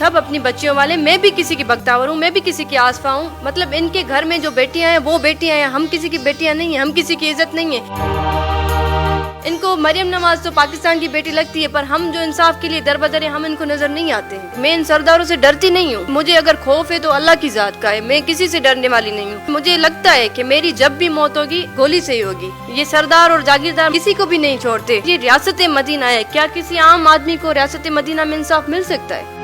سب اپنی بچیوں والے، میں بھی کسی کی بختاور ہوں، میں بھی کسی کی آسفا ہوں. مطلب ان کے گھر میں جو بیٹیاں ہیں وہ بیٹیاں ہیں، ہم کسی کی بیٹیاں نہیں ہیں، ہم کسی کی عزت نہیں ہیں. ان کو مریم نواز تو پاکستان کی بیٹی لگتی ہے، پر ہم جو انصاف کے لیے در بدر ہیں ہم ان کو نظر نہیں آتے ہیں. میں ان سرداروں سے ڈرتی نہیں ہوں، مجھے اگر خوف ہے تو اللہ کی ذات کا ہے، میں کسی سے ڈرنے والی نہیں ہوں. مجھے لگتا ہے کہ میری جب بھی موت ہوگی گولی سے ہی ہوگی. یہ سردار اور جاگیردار کسی کو بھی نہیں چھوڑتے. یہ ریاست مدینہ ہے، کیا کسی عام آدمی کو ریاست مدینہ میں انصاف مل سکتا ہے؟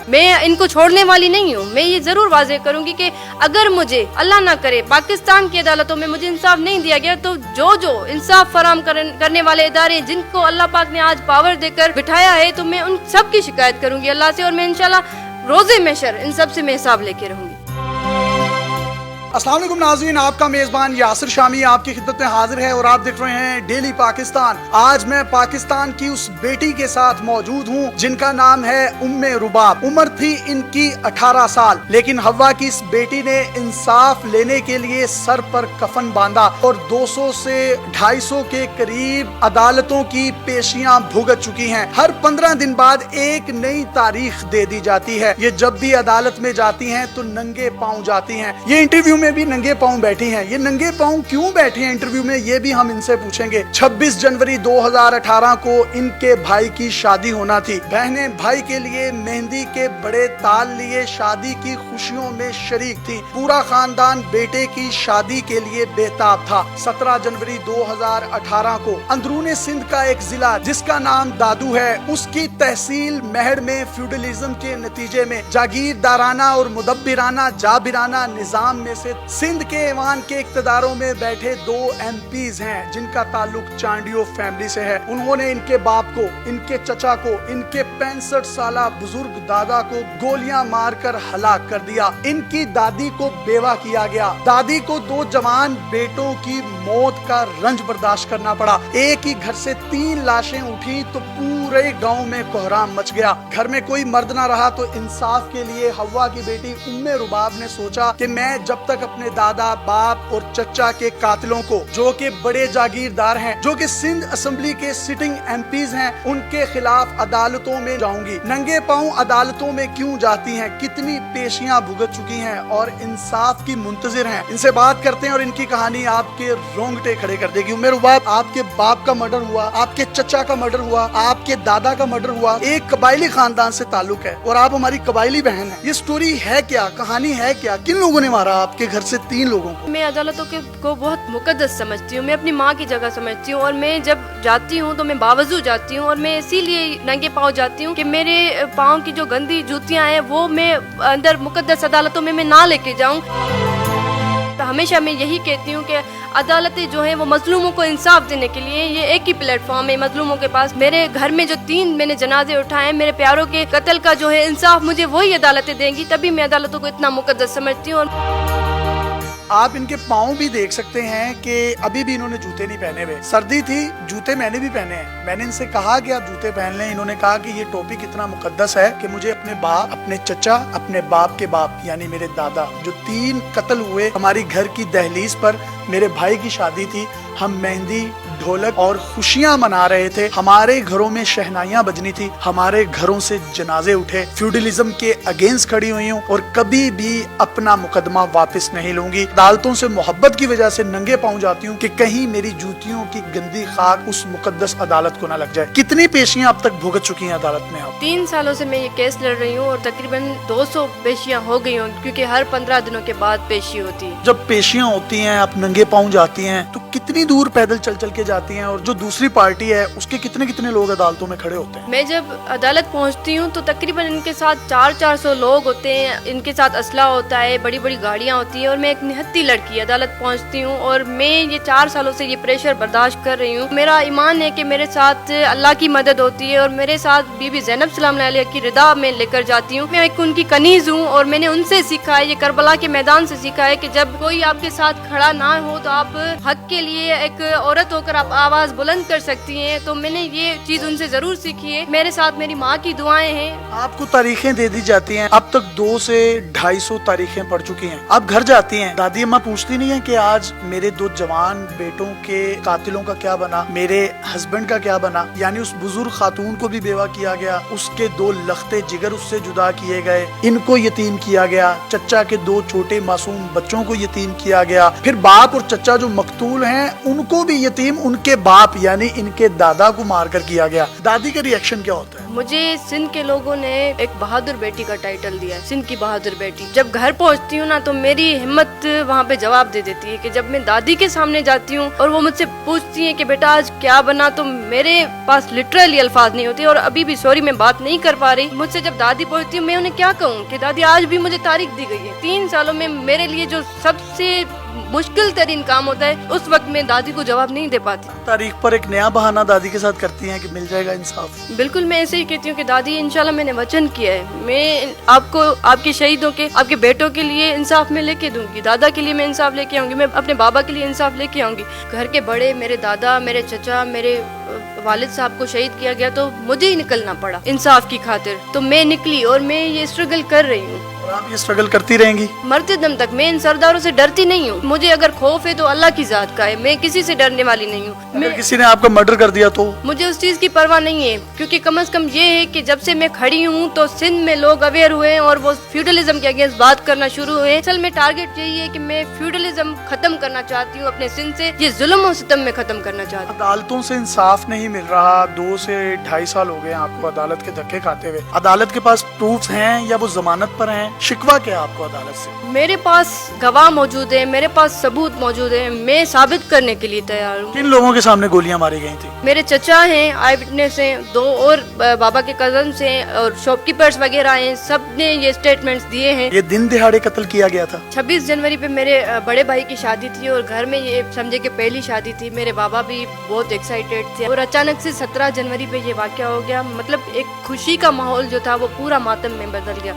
میں ان کو چھوڑنے والی نہیں ہوں. میں یہ ضرور واضح کروں گی کہ اگر مجھے اللہ نہ کرے پاکستان کی عدالتوں میں مجھے انصاف نہیں دیا گیا تو جو انصاف فراہم کرنے والے ادارے جن کو اللہ پاک نے آج پاور دے کر بٹھایا ہے تو میں ان سب کی شکایت کروں گی اللہ سے، اور میں انشاءاللہ روزے محشر ان سب سے میں حساب لے کے رہوں گی. السلام علیکم ناظرین، آپ کا میزبان یاسر شامی آپ کی خدمت میں حاضر ہے اور آپ دیکھ رہے ہیں ڈیلی پاکستان. آج میں پاکستان کی اس بیٹی کے ساتھ موجود ہوں جن کا نام ہے رباب. عمر تھی ان کی 18 سال، لیکن ہوا کی اس بیٹی نے انصاف لینے کے لیے سر پر کفن باندھا اور 200 سے 250 کے قریب عدالتوں کی پیشیاں بھگت چکی ہیں. ہر 15 دن بعد ایک نئی تاریخ دے دی جاتی ہے. یہ جب بھی عدالت میں جاتی ہیں تو ننگے پاؤں جاتی ہیں. یہ انٹرویو میں بھی ننگے پاؤں بیٹھی ہیں. یہ ننگے پاؤں کیوں بیٹھی ہیں انٹرویو میں، یہ بھی ہم ان سے پوچھیں گے. 26 جنوری 2018 کو ان کے بھائی کی شادی ہونا تھی. بہنیں بھائی کے لیے مہندی کے بڑے تال لیے شادی کی خوشیوں میں شریک تھی. پورا خاندان بیٹے کی شادی کے لیے بےتاب تھا. 17 جنوری 2018 کو اندرون سندھ کا ایک ضلع جس کا نام دادو ہے، اس کی تحصیل مہڑ میں فیوڈلزم کے نتیجے میں جاگیردارانہ اور مدبرانہ جابرانہ نظام میں سے سندھ کے ایوان کے اقتداروں میں بیٹھے 2 ایم پیز ہیں جن کا تعلق چانڈیو فیملی سے ہے. انہوں نے ان کے باپ کو، ان کے چچا کو، ان کے 65 سالہ بزرگ دادا کو گولیاں مار کر ہلاک کر دیا. ان کی دادی کو بیوہ کیا گیا. دادی کو 2 جوان بیٹوں کی موت کا رنج برداشت کرنا پڑا. ایک ہی گھر سے 3 لاشیں اٹھی تو پورے گاؤں میں کوہرام مچ گیا. گھر میں کوئی مرد نہ رہا تو انصاف کے لیے ہوا کی بیٹی رباب نے سوچا کہ میں جب تک اپنے دادا، باپ اور چچا کے قاتلوں کو، جو کہ بڑے جاگیردار ہیں، جو کہ سندھ اسمبلی کے سٹنگ ایم پیز ہیں، ان کے خلاف عدالتوں میں جاؤں گی. ننگے پاؤں عدالتوں میں کیوں جاتی ہیں، کتنی پیشیاں بھگت چکی ہیں اور انصاف کی منتظر ہیں. ان سے بات کرتے ہیں اور ان کی کہانی آپ کے رونگٹے کھڑے کر دے گی. رباب، آپ کے باپ کا مرڈر ہوا، آپ کے چچا کا مرڈر ہوا، آپ کے دادا کا مرڈر ہوا، ایک قبائلی خاندان سے تعلق ہے اور آپ ہماری قبائلی بہن ہیں. یہ سٹوری ہے کیا، کہانی ہے کیا، کن لوگوں نے مارا آپ کے گھر سے 3 لوگوں کو؟ میں عدالتوں کو بہت مقدس سمجھتی ہوں، میں اپنی ماں کی جگہ سمجھتی ہوں، اور میں جب جاتی ہوں تو میں باوضو جاتی ہوں، اور میں اسی لیے ننگے پاؤں جاتی ہوں کہ میرے پاؤں کی جو گندی جوتیاں ہیں وہ میں اندر مقدس عدالتوں میں نہ لے کے جاؤں. ہمیشہ میں یہی کہتی ہوں کہ عدالتیں جو ہیں وہ مظلوموں کو انصاف دینے کے لیے یہ ایک ہی پلیٹ فارم ہے مظلوموں کے پاس. میرے گھر میں جو 3 میں نے جنازے اٹھائے ہیں، میرے پیاروں کے قتل کا جو ہے انصاف مجھے وہی عدالتیں دیں گی، تبھی میں عدالتوں کو اتنا مقدس سمجھتی ہوں. آپ ان کے پاؤں بھی دیکھ سکتے ہیں کہ ابھی بھی انہوں نے جوتے نہیں پہنے ہوئے. سردی تھی، جوتے میں نے بھی پہنے ہیں. میں نے ان سے کہا کہ آپ جوتے پہن لیں. انہوں نے کہا کہ یہ ٹاپک اتنا مقدس ہے کہ مجھے اپنے باپ، اپنے چچا، اپنے باپ کے باپ یعنی میرے دادا جو 3 قتل ہوئے، ہماری گھر کی دہلیز پر میرے بھائی کی شادی تھی، ہم مہندی، ڈھولک اور خوشیاں منا رہے تھے، ہمارے گھروں میں شہنائیاں بجنی تھی، ہمارے گھروں سے جنازے اٹھے. فیوڈلزم کے اگینسٹ کھڑی ہوئی ہوں اور کبھی بھی اپنا مقدمہ واپس نہیں لوں گی. عدالتوں سے محبت کی وجہ سے ننگے پاؤں جاتی ہوں کہ کہیں میری جوتیوں کی گندی خاک اس مقدس عدالت کو نہ لگ جائے. کتنی پیشیاں اب تک بھگت چکی ہیں عدالت میں؟ 3 سالوں سے میں یہ کیس لڑ رہی ہوں اور تقریباً 200 پیشیاں ہو گئی ہوں، کیونکہ ہر 15 دنوں کے بعد پیشی ہوتی ہے. جب پیشیاں ہوتی ہیں، آپ ننگے پاؤں جاتی ہیں تو کتنی دور پیدل چل چل کے جاتی ہیں، اور جو دوسری پارٹی ہے اس کے کتنے لوگ عدالتوں میں کھڑے ہوتے ہیں؟ میں جب عدالت پہنچتی ہوں تو تقریباً ان کے ساتھ 400 لوگ ہوتے ہیں، ان کے ساتھ اسلحہ ہوتا ہے، بڑی بڑی گاڑیاں ہوتی ہیں، اور میں ایک نہتی لڑکی عدالت پہنچتی ہوں اور میں یہ 4 سالوں سے یہ پریشر برداشت کر رہی ہوں. میرا ایمان ہے کہ میرے ساتھ اللہ کی مدد ہوتی ہے، اور میرے ساتھ بی بی زینب سلام اللہ علیہ کی رضا میں لے کر جاتی ہوں. میں ایک ان کی کنیز ہوں اور میں نے ان سے سیکھا ہے، یہ کربلا کے میدان سے سیکھا ہے کہ جب کوئی آپ کے ساتھ کھڑا نہ ہو تو آپ حق کے لیے ایک عورت ہو کر آپ آواز بلند کر سکتی ہیں، تو میں نے یہ چیز ان سے ضرور سیکھی ہے۔ میرے ساتھ میری ماں کی دعائیں ہیں۔ آپ کو تاریخیں دے دی جاتی ہیں، اب تک 200 سے 250 تاریخیں پڑ چکی ہیں، آپ گھر جاتی ہیں، دادی اماں پوچھتی نہیں ہیں کہ آج میرے 2 جوان بیٹوں کے قاتلوں کا کیا بنا، میرے ہسبینڈ کا کیا بنا؟ یعنی اس بزرگ خاتون کو بھی بیوہ کیا گیا، اس کے 2 لختے جگر اس سے جدا کیے گئے، ان کو یتیم کیا گیا، چچا کے 2 چھوٹے معصوم بچوں کو یتیم کیا گیا، پھر باپ اور چچا جو مقتول ہیں ان کو بھی یتیم ان کے باپ یعنی ان کے دادا کو مار کر کیا گیا۔ دادی کا ریئیکشن کیا ہوتا ہے؟ مجھے سندھ کے لوگوں نے ایک بہادر بیٹی کا ٹائٹل دیا ہے، سندھ کی بہادر بیٹی۔ جب گھر پہنچتی ہوں نا تو میری ہمت وہاں پہ جواب دے دیتی ہے کہ جب میں دادی کے سامنے جاتی ہوں اور وہ مجھ سے پوچھتی ہیں کہ بیٹا آج کیا بنا، تو میرے پاس لٹرلی الفاظ نہیں ہوتے، اور ابھی بھی سوری میں بات نہیں کر پا رہی۔ مجھ سے جب دادی پوچھتی ہے میں انہیں کیا کہوں کہ دادی آج بھی مجھے تاریخ دی گئی ہے۔ 3 سالوں میں میرے لیے جو سب سے مشکل ترین کام ہوتا ہے اس وقت میں دادی کو جواب نہیں دے پاتی۔ تاریخ پر ایک نیا بہانہ دادی کے ساتھ کرتی ہیں کہ مل جائے گا انصاف؟ بالکل میں ایسے ہی کہتی ہوں کہ دادی انشاءاللہ میں نے وچن کیا ہے، میں آپ کو آپ کے شہیدوں کے آپ کے بیٹوں کے لیے انصاف میں لے کے دوں گی، دادا کے لیے میں انصاف لے کے آؤں گی، میں اپنے بابا کے لیے انصاف لے کے آؤں گی۔ گھر کے بڑے میرے دادا میرے چچا میرے والد صاحب کو شہید کیا گیا تو مجھے ہی نکلنا پڑا انصاف کی خاطر، تو میں نکلی اور میں یہ اسٹرگل کر رہی ہوں اور آپ یہ اسٹرگل کرتی رہیں گی مرتے دم تک۔ میں ان سرداروں سے ڈرتی نہیں ہوں، مجھے اگر خوف ہے تو اللہ کی ذات کا ہے، میں کسی سے ڈرنے والی نہیں ہوں۔ اگر کسی نے آپ کا مرڈر کر دیا تو مجھے اس چیز کی پرواہ نہیں ہے، کیونکہ کم از کم یہ ہے کہ جب سے میں کھڑی ہوں تو سندھ میں لوگ اویئر ہوئے اور وہ فیوڈلزم کے اگینسٹ بات کرنا شروع ہوئے۔ اصل میں ٹارگٹ یہی ہے کہ میں فیوڈلزم ختم کرنا چاہتی ہوں اپنے سندھ سے، یہ ظلم و ستم میں ختم کرنا چاہتی ہوں۔ عدالتوں سے انصاف نہیں مل رہا، 2 سے 2.5 سال ہو گئے آپ کو عدالت کے دھکے کھاتے ہوئے، عدالت کے پاس پروفز ہیں یا وہ ضمانت پر ہیں؟ شکوہ کیا آپ کو عدالت سے؟ میرے پاس گواہ موجود ہے، میرے پاس ثبوت موجود ہے، میں ثابت کرنے کے لیے تیار ہوں۔ کن لوگوں کے سامنے گولیاں ماری گئی تھی؟ میرے چچا ہیں، آئی وٹنس ہیں، 2 اور بابا کے کزنس ہیں اور شاپ کیپرز وغیرہ ہیں، سب نے یہ اسٹیٹمنٹس دیے ہیں۔ یہ دن دہاڑے قتل کیا گیا تھا؟ 26 جنوری پہ میرے بڑے بھائی کی شادی تھی اور گھر میں یہ سمجھے کہ پہلی شادی تھی، میرے بابا بھی بہت ایکسائٹیڈ تھے اور اچانک سے 17 جنوری پہ یہ واقعہ ہو گیا۔ مطلب ایک خوشی کا ماحول جو تھا وہ پورا ماتم میں بدل گیا۔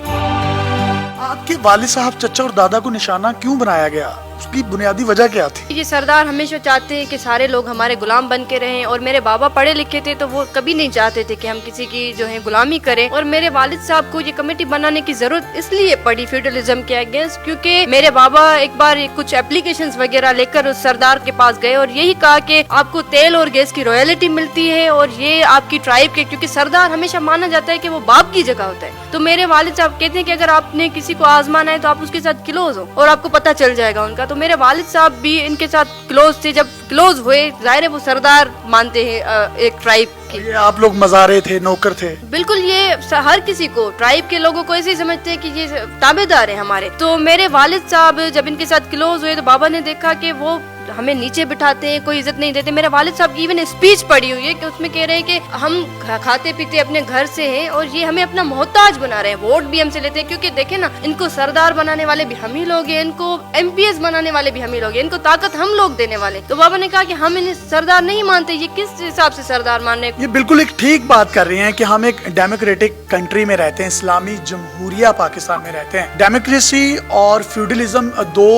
آپ کے والد صاحب چچا اور دادا کو نشانہ کیوں بنایا گیا؟ اس کی بنیادی وجہ کیا تھی؟ یہ سردار ہمیشہ چاہتے ہیں کہ سارے لوگ ہمارے غلام بن کے رہیں، اور میرے بابا پڑھے لکھے تھے تو وہ کبھی نہیں چاہتے تھے کہ ہم کسی کی جو ہے غلامی کریں، اور میرے والد صاحب کو یہ کمیٹی بنانے کی ضرورت اس لیے پڑی فیوڈلزم کے اگینسٹ، کیونکہ میرے بابا ایک بار کچھ اپلیکیشنز وغیرہ لے کر اس سردار کے پاس گئے اور یہی کہا کہ آپ کو تیل اور گیس کی رائلٹی ملتی ہے اور یہ آپ کی ٹرائب کے، کیونکہ سردار ہمیشہ مانا جاتا ہے کہ وہ باپ کی جگہ ہوتا ہے۔ تو میرے والد صاحب کہتے ہیں کہ اگر آپ نے کسی کو آزمانا ہے تو آپ اس کے ساتھ کلوز ہو اور آپ کو پتہ چل جائے گا ان کا۔ تو میرے والد صاحب بھی ان کے ساتھ کلوز تھے، جب کلوز ہوئے ظاہر ہے وہ سردار مانتے ہیں ایک ٹرائب کی۔ یہ آپ لوگ مزارے تھے، نوکر تھے؟ بالکل، یہ ہر کسی کو ٹرائب کے لوگوں کو ایسے ہی سمجھتے ہیں کہ یہ تابع دار ہیں ہمارے۔ تو میرے والد صاحب جب ان کے ساتھ کلوز ہوئے تو بابا نے دیکھا کہ وہ ہمیں نیچے بٹھاتے ہیں، کوئی عزت نہیں دیتے۔ میرے والد صاحب کی ایون اسپیچ پڑھی ہوئی ہے کہ اس میں کہہ رہے ہیں کہ ہم کھاتے پیتے اپنے گھر سے ہیں اور یہ ہمیں اپنا محتاج بنا رہے ہیں، ووٹ بھی ہم سے لیتے ہیں، کیونکہ دیکھیں نا ان کو سردار بنانے والے بھی ہم ہی لوگ ہیں، ان کو ایم پی ایس بنانے والے بھی ہم ہی لوگ ہیں، ان کو طاقت ہم لوگ دینے والے۔ تو بابا نے کہا کہ ہم انہیں سردار نہیں مانتے، یہ کس حساب سے سردار مان رہے ہیں؟ یہ بالکل ایک ٹھیک بات کر رہے ہیں کہ ہم ایک ڈیموکریٹک کنٹری میں رہتے ہیں، اسلامی جمہوریہ پاکستان میں رہتے ہیں۔ ڈیموکریسی اور فیوڈلزم 2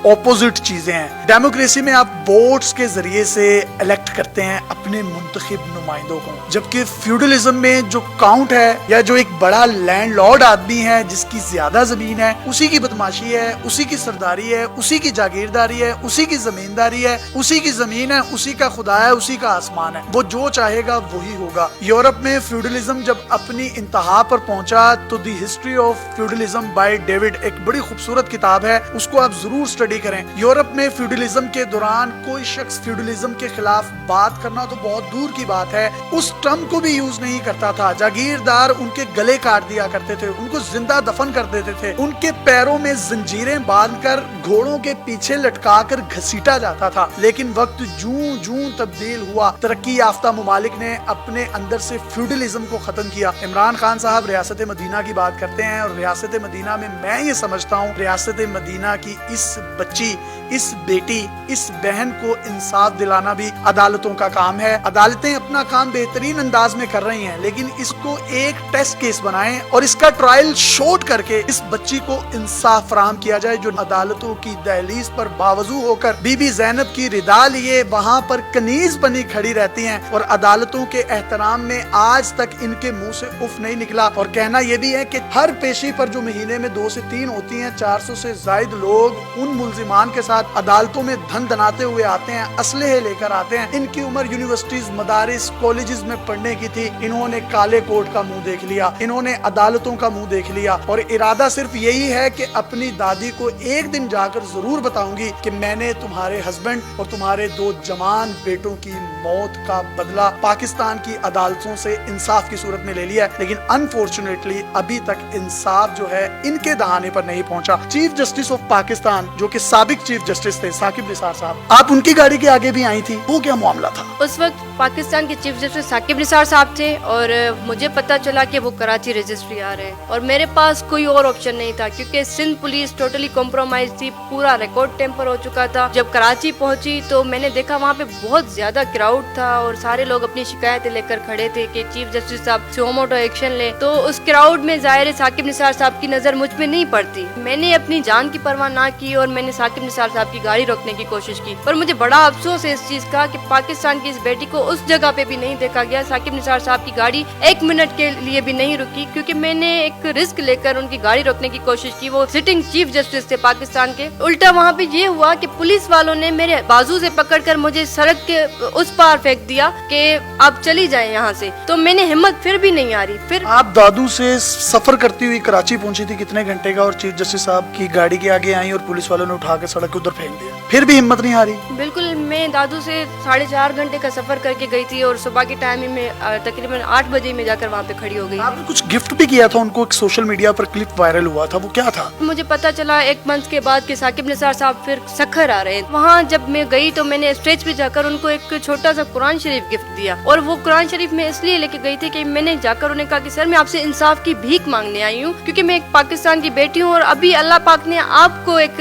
اپوزٹ چیزیں ہیں۔ ڈیموکریسی میں آپ ووٹس کے ذریعے سے الیکٹ کرتے ہیں اپنے منتخب نمائندوں کو، جبکہ فیوڈلزم میں جو کاؤنٹ ہے یا جو ایک بڑا لینڈ لارڈ آدمی ہے جس کی زیادہ زمین ہے، اسی کی بدماشی ہے، اسی کی سرداری ہے، اسی کی جاگیرداری ہے، اسی کی زمینداری ہے، اسی کی زمین ہے، اسی کا خدا ہے، اسی کا آسمان ہے، وہ جو چاہے گا وہی ہوگا۔ یورپ میں فیوڈلزم جب اپنی انتہا پر پہنچا تو the history of feudalism by David ایک بڑی خوبصورت کتاب ہے، اس کو آپ ضرور اسٹڈی کریں۔ یورپ میں فیوڈلزم کے دوران کوئی شخص فیوڈلزم کے خلاف بات کرنا تو بہت دور کی بات ہے، اس ٹرم کو بھی یوز نہیں کرتا تھا۔ جاگیردار ان کے گلے کاٹ دیا کرتے تھے، ان کو زندہ دفن کر دیتے تھے، ان کے پیروں میں زنجیریں باندھ کر گھوڑوں کے پیچھے لٹکا کر گھسیٹا جاتا تھا۔ لیکن وقت جوں جوں تبدیل ہوا، ترقی یافتہ ممالک نے اپنے اندر سے فیوڈلزم کو ختم کیا۔ عمران خان صاحب ریاست مدینہ کی بات کرتے ہیں اور ریاست مدینہ میں میں یہ سمجھتا ہوں ریاست مدینہ کی اس बच्ची, इस बेटी, इस बहन को इंसाफ दिलाना भी अदालतों का काम है। अदालतें अपना काम बेहतरीन अंदाज में कर रही हैं, लेकिन इसको एक टेस्ट केस बनाएं और इसका ट्रायल शॉर्ट करके इस बच्ची को इंसाफ फराहम किया जाए, जो अदालतों की दहलीज पर बावजू होकर बीबी ज़ैनब की रिदा लिए वहां पर कनीज बनी खड़ी रहती हैं और अदालतों के एहतराम में आज तक इनके मुंह से उफ नहीं निकला। और कहना यह भी है कि हर पेशी पर जो महीने में 2 से 3 होती हैं, 400 से ज्यादा लोग उन मुल्जिमान के साथ अदालतों में धन दनाते हुए आते हैं, असलहे लेकर आते हैं। इनकी उम्र यूनिवर्सिटीज, मदारिस, कॉलेजेस में पढ़ने की थी। इन्होंने काले कोट का मुंह देख लिया, इन्होंने अदालतों का मुंह देख लिया और इरादा सिर्फ यही है कि अपनी दादी को एक दिन जाकर जरूर बताऊंगी कि मैंने तुम्हारे हस्बैंड और तुम्हारे 2 जवान बेटों की मौत का बदला पाकिस्तान की अदालतों से इंसाफ की सूरत में ले लिया है। लेकिन अनफॉर्चुनेटली अभी तक इंसाफ जो है इनके दहाने पर नहीं पहुंचा। चीफ जस्टिस ऑफ पाकिस्तान, जो कि साबिक चीफ जस्टिस थे, साकिब निसार साहब, आप उनकी गाड़ी के आगे भी आई थी, वो क्या मामला था? उस वक्त पाकिस्तान के चीफ जस्टिस साकिब निसार साहब थे और मुझे पता चला कि वो कराची रजिस्ट्री आ रहे हैं और मेरे पास कोई और ऑप्शन नहीं था, क्योंकि सिंध पुलिस टोटली कॉम्प्रोमाइज थी, पूरा रिकॉर्ड टेम्पर हो चुका था। जब कराची पहुंची तो मैंने देखा वहाँ पे बहुत ज्यादा क्राउड था और सारे लोग अपनी शिकायतें लेकर खड़े थे कि चीफ जस्टिस साहब सुमोटो एक्शन ले। तो उस क्राउड में ज़ाहिर साकिब निसार साहब की नजर मुझ पे नहीं पड़ती। मैंने अपनी जान की परवाह ना की और मैंने साकिब निसार साहब की गाड़ी रोकने की कोशिश की, पर मुझे बड़ा अफसोस है इस चीज का कि पाकिस्तान की इस बेटी को उस जगह पे भी नहीं देखा गया। साकिब निसार साहब की गाड़ी 1 मिनट के लिए भी नहीं रुकी, क्योंकि मैंने एक रिस्क लेकर उनकी गाड़ी रोकने की कोशिश की। वो सिटिंग चीफ जस्टिस थे पाकिस्तान के। उल्टा वहाँ पे ये हुआ कि पुलिस वालों ने मेरे बाजू से पकड़कर मुझे सड़क के उस पार फेंक दिया कि आप चली जाएं यहाँ से। तो मैंने हिम्मत फिर भी नहीं आ रही। फिर आप दादू से सफर करती हुई कराची पहुंची थी कितने घंटे का, और चीफ जस्टिस साहब की गाड़ी के आगे आई और पुलिस वालों ने उठा के सड़क के उधर फेंक दिया, फिर भी हिम्मत नहीं आ रही? बिल्कुल, मैं दादू से 4.5 घंटे का सफर करके गई थी और सुबह के टाइम में तकरीबन 8 बजे में जाकर वहाँ पे खड़ी हो गई। आपने कुछ गिफ्ट भी किया था उनको, एक सोशल मीडिया पर क्लिप वायरल हुआ था, वो क्या था? मुझे पता चला 1 मंथ के बाद कि साकिब निसार साहब फिर सखर आ रहे हैं। वहाँ जब मैं गई तो मैंने स्टेज पे जाकर उनको एक छोटा सा कुरान शरीफ गिफ्ट दिया, और वो कुरान शरीफ में इसलिए लेके गई थी कि मैंने जाकर उन्हें कहा कि सर मैं आपसे इंसाफ की भीख मांगने आई हूँ, क्योंकि मैं एक पाकिस्तान की बेटी हूँ और अभी अल्लाह पाक ने आपको एक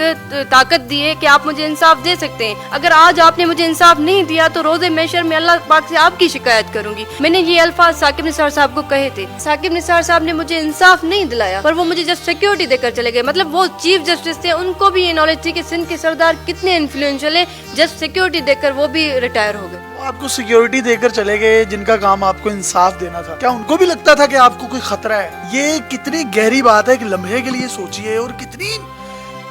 ताकत दी है कि आप मुझे इंसाफ दे सकते हैं। अगर आज आपने मुझे इंसाफ नहीं दिया तो रोज़े महशर में अल्लाह पाक से आपकी शिकायत करूंगी। मैंने ये अल्फाज साकिब निसार साहब को कहे थे। साकिब निसार साहब ने मुझे इंसाफ नहीं दिलाया, पर वो मुझे जस्ट सिक्योरिटी देकर चले गए। मतलब वो चीफ जस्टिस थे, उनको भी ये नॉलेज थी कि सिंध के सरदार कितने इन्फ्लुएंशियल है, जस्ट सिक्योरिटी देकर वो भी रिटायर हो गए। आपको सिक्योरिटी देकर चले गए जिनका काम आपको इंसाफ देना था। क्या उनको भी लगता था कि आपको कोई खतरा है? ये कितनी गहरी बात है, एक लम्हे के लिए सोचिए, और कितनी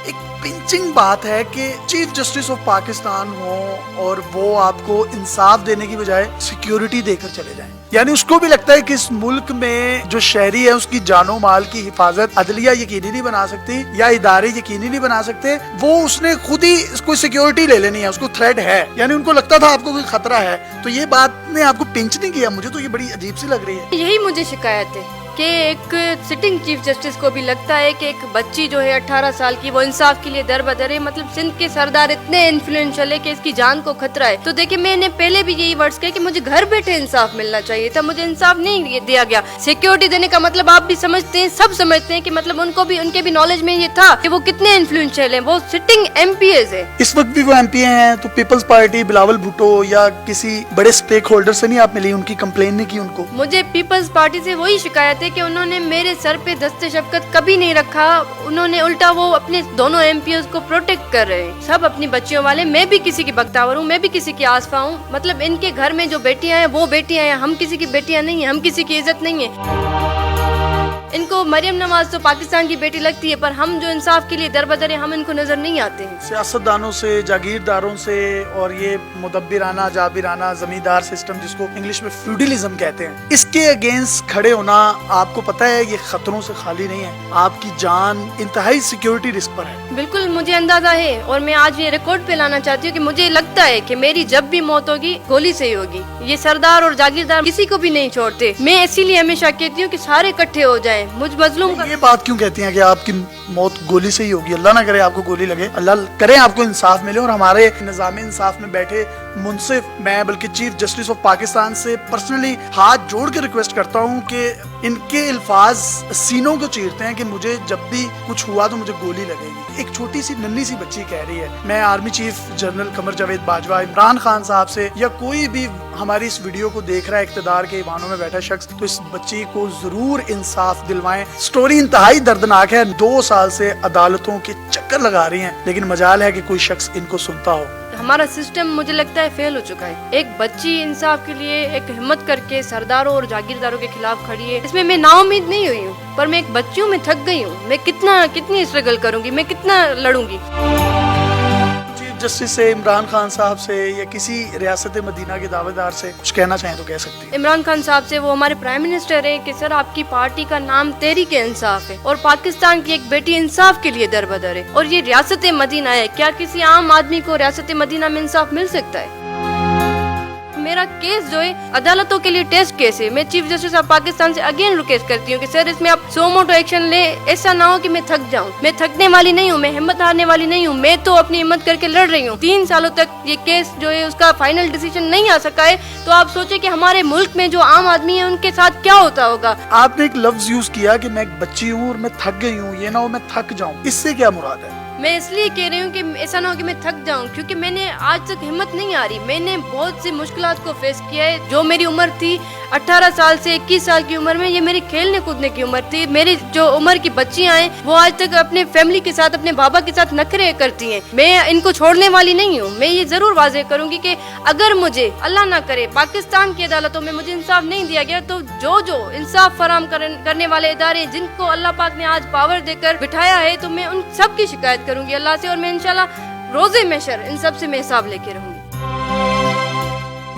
एक पिंचिंग बात है कि चीफ जस्टिस ऑफ पाकिस्तान हो और वो आपको इंसाफ देने की बजाय सिक्योरिटी देकर चले जाएं। यानी उसको भी लगता है कि इस मुल्क में जो शहरी है उसकी जानो माल की हिफाजत अदलिया यकीनी नहीं बना सकती या इदारे यकीनी नहीं बना सकते, वो उसने खुद ही कोई सिक्योरिटी ले लेनी है, उसको थ्रेट है। यानी उनको लगता था आपको कोई खतरा है। तो ये बात ने आपको पिंच नहीं किया? मुझे तो ये बड़ी अजीब सी लग रही है। यही मुझे शिकायत है कि एक सिटिंग चीफ जस्टिस को भी लगता है कि एक बच्ची जो है 18 साल की, वो इंसाफ के लिए दर बदर है। मतलब सिंध के सरदार इतने इन्फ्लुएंशियल है कि इसकी जान को खतरा है। तो देखिए, मैंने पहले भी यही वर्ड्स कहे कि मुझे घर बैठे इंसाफ मिलना चाहिए था, मुझे इंसाफ नहीं दिया गया। सिक्योरिटी देने का मतलब आप भी समझते हैं, सब समझते हैं कि मतलब उनको भी, उनके भी नॉलेज में ये था कि वो कितने इन्फ्लुएंशियल है। वो सिटिंग MPs है, इस वक्त भी वो MP हैं। तो पीपल्स पार्टी, बिलावल भुट्टो या किसी बड़े स्टेक होल्डर से नहीं आप मिली, उनकी कंप्लेन नहीं की उनको? मुझे पीपल्स पार्टी से वही शिकायत है कि उन्होंने मेरे सर पे दस्ते शफकत कभी नहीं रखा। उन्होंने उल्टा वो अपने दोनों MPs को प्रोटेक्ट कर रहे हैं। सब अपनी बच्चियों वाले। मैं भी किसी की बख्तावर हूँ, मैं भी किसी की आसफा हूँ। मतलब इनके घर में जो बेटियां हैं वो बेटियां हैं, हम किसी की बेटियां नहीं है, हम किसी की इज्जत नहीं है। इनको मरियम नवाज तो पाकिस्तान की बेटी लगती है, पर हम जो इंसाफ के लिए दरबदर हैं, हम इनको नजर नहीं आते हैं। सियासतदानों से, जागीरदारों से, और ये मुदब्बिराना, जाबिराना, जमींदार सिस्टम जिसको इंग्लिश में फ्यूडलिज्म कहते हैं, इसके अगेंस्ट खड़े होना, आपको पता है ये खतरों से खाली नहीं है। आपकी जान इंतहाई सिक्योरिटी रिस्क पर है। बिल्कुल मुझे अंदाजा है, और मैं आज ये रिकॉर्ड पे लाना चाहती हूँ कि मुझे लगता है कि मेरी जब भी मौत होगी गोली से ही होगी। ये सरदार और जागीरदार किसी को भी नहीं छोड़ते। मैं इसीलिए हमेशा कहती हूँ कि सारे इकट्ठे हो जाएं, मुझ मजलूम का। ये बात क्यों कहती हैं कि आपकी मौत गोली से ही होगी? अल्लाह ना करे आपको गोली लगे, अल्लाह करे आपको इंसाफ मिले और हमारे निज़ाम इंसाफ में बैठे मुंसिफ, मैं बल्कि चीफ जस्टिस ऑफ पाकिस्तान से पर्सनली हाथ जोड़ के रिक्वेस्ट करता हूँ कि इनके अल्फाज सीनों को चीरते हैं कि मुझे जब भी कुछ हुआ तो मुझे गोली लगेगी। एक छोटी सी नन्ही सी बच्ची कह रही है। मैं army chief general Qamar Javed Bajwa, Imran Khan साहब से या कोई भी हमारी इस वीडियो को देख रहा है इक़्तिदार के ईवानों में बैठा शख्स, तो इस बच्ची को जरूर इंसाफ दिलवाएं। स्टोरी इंतहाई दर्दनाक है। 2 साल से अदालतों के चक्कर लगा रही हैं, लेकिन मजाल है कि कोई शख्स इनको सुनता हो। हमारा सिस्टम मुझे लगता है फेल हो चुका है। एक बच्ची इंसाफ के लिए एक हिम्मत करके सरदारों और जागीरदारों के खिलाफ खड़ी है। इसमें मैं नाउम्मीद नहीं हुई हूँ, पर मैं एक बच्ची हूँ, मैं थक गई हूँ। मैं कितनी स्ट्रगल करूंगी, मैं कितना लड़ूंगी। चीफ जस्टिस से, इमरान खान साहब से या किसी रियासत मदीना के दावेदार से कुछ कहना चाहें तो कह सकती हैं। इमरान खान साहब से, वो हमारे प्राइम मिनिस्टर हैं, कि सर आपकी पार्टी का नाम तहरीक इंसाफ है और पाकिस्तान की एक बेटी इंसाफ के लिए दरबदर है और ये रियासत मदीना है। क्या किसी आम आदमी को रियासत मदीना में इंसाफ मिल सकता है? मेरा केस जो है अदालतों के लिए टेस्ट केस है। मैं चीफ जस्टिस ऑफ पाकिस्तान से अगेन रिक्वेस्ट करती हूँ कि सर इसमें आप सो मोटो एक्शन ले। ऐसा ना हो कि मैं थक जाऊँ। मैं थकने वाली नहीं हूँ, मैं हिम्मत हारने वाली नहीं हूँ। मैं तो अपनी हिम्मत करके लड़ रही हूँ। 3 सालों तक ये केस जो है उसका फाइनल डिसीजन नहीं आ सका है, तो आप सोचे कि हमारे मुल्क में जो आम आदमी है उनके साथ क्या होता होगा। आपने एक लफ्ज यूज किया कि मैं एक बच्ची हूँ और मैं थक गई हूँ, ये ना हो मैं थक जाऊँ, इससे क्या मुराद है? मैं इसलिए कह रही हूँ कि ऐसा ना हो कि मैं थक जाऊँ, क्योंकि मैंने आज तक हिम्मत नहीं आ रही। मैंने बहुत सी मुश्किलात को फेस किया है। जो मेरी उम्र थी 18 साल से 21 साल की उम्र में, ये मेरी खेलने कूदने की उम्र थी। मेरी जो उम्र की बच्चियां हैं वो आज तक अपने फैमिली के साथ, अपने बाबा के साथ नखरे करती हैं। मैं इनको छोड़ने वाली नहीं हूँ। मैं ये जरूर वाज़ेह करूंगी कि अगर मुझे अल्लाह ना करे पाकिस्तान की अदालतों में मुझे इंसाफ नहीं दिया गया, तो जो इंसाफ फराम करने वाले इदारे जिनको अल्लाह पाक ने आज पावर देकर बिठाया है, तो मैं उन सब की शिकायत करूंगी अल्लाह से, और मैं इंशाल्लाह रोजे महशर इन सब से मैं हिसाब लेके रहूंगी।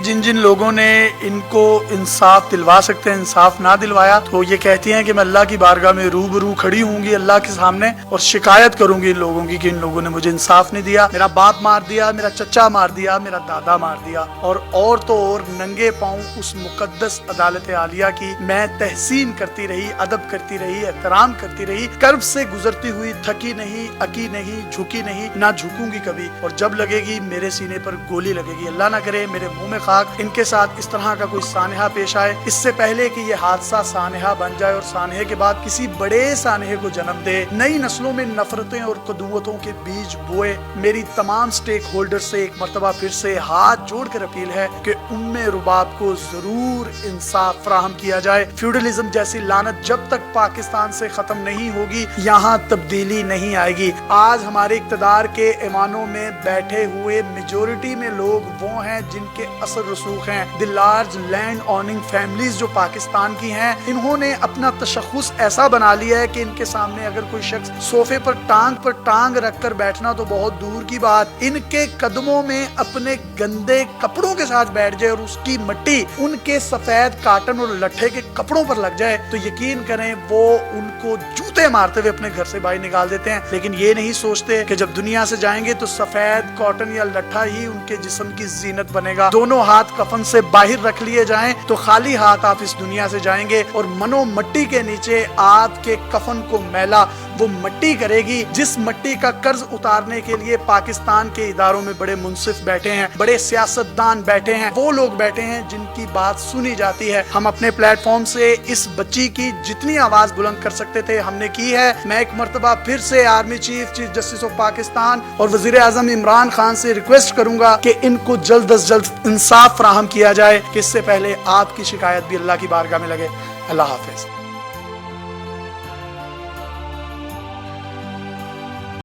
जिन जिन लोगों ने इनको इंसाफ दिलवा सकते हैं इंसाफ ना दिलवाया, तो ये कहती हैं कि मैं अल्लाह की बारगाह में रूबरू खड़ी होंगी अल्लाह के सामने और शिकायत करूंगी इन लोगों की कि इन लोगों ने मुझे इंसाफ नहीं दिया। मेरा बाप मार दिया, मेरा चचा मार दिया, मेरा दादा मार दिया, और तो और नंगे पांव उस मुकद्दस अदालत आलिया की मैं तहसीन करती रही, अदब करती रही, एहतराम करती रही, कर्ब से गुजरती हुई, थकी नहीं, अकी नहीं, झुकी नहीं, ना झुकूंगी कभी। और जब लगेगी मेरे सीने पर गोली लगेगी, अल्लाह ना करे मेरे मुंह में इनके साथ इस तरह का कोई सानहा पेश आए, इससे पहले कि ये हादसा सानहा बन जाए और सानहे के बाद किसी बड़े सानहे को जन्म दे, नई नस्लों में नफरतें और कदूवतों के बीज बोए। मेरी तमाम स्टेक होल्डर से एक मर्तबा फिर से हाथ जोड़कर अपील है कि उम्मे रुबाब को जरूर इंसाफ फराहम किया जाए। फ्यूडलिज्म जैसी लानत जब तक पाकिस्तान से खत्म नहीं होगी, यहाँ तब्दीली नहीं आएगी। आज हमारे इक़्तिदार के ऐवानों में बैठे हुए मेजोरिटी में लोग वो हैं जिनके असर रसूख हैं। द लार्ज लैंड ऑनिंग फैमिलीज जो पाकिस्तान की हैं, इन्होंने अपना तशख़्ख़ुस ऐसा बना लिया है कि इनके सामने अगर कोई शख्स सोफे पर टांग रखकर बैठना तो बहुत दूर की बात, इनके कदमों में अपने गंदे कपड़ों के साथ बैठ जाए और उसकी मिट्टी उनके सफेद काटन और लट्ठे के कपड़ों पर लग जाए, तो यकीन करें वो उनको जूते मारते हुए अपने घर से बाहर निकाल देते हैं। लेकिन ये नहीं सोचते कि जब दुनिया से जाएंगे तो सफेद कॉटन या लट्ठा ही उनके जिस्म की जीनत बनेगा। दोनों हाथ कफन से बाहर रख लिए जाएं तो खाली हाथ आप इस दुनिया से जाएंगे और मनो मट्टी के नीचे आपके कफन को मैला वो मट्टी करेगी, जिस मट्टी का कर्ज उतारने के लिए पाकिस्तान के इदारों में बड़े मुंसिफ बैठे हैं, बड़े सियासतदान बैठे हैं, वो लोग बैठे हैं जिनकी बात सुनी जाती है। हम अपने प्लेटफॉर्म से इस बच्ची की जितनी आवाज बुलंद कर सकते थे हमने की है। मैं एक मर्तबा फिर से army chief justice of Pakistan और वजीर आजम इमरान खान से रिक्वेस्ट करूंगा कि इनको जल्द अज जल्द इंसाफ फराहम किया जाए, कि इससे पहले आपकी शिकायत भी अल्लाह की बारगाह में लगे। अल्लाह हाफिज।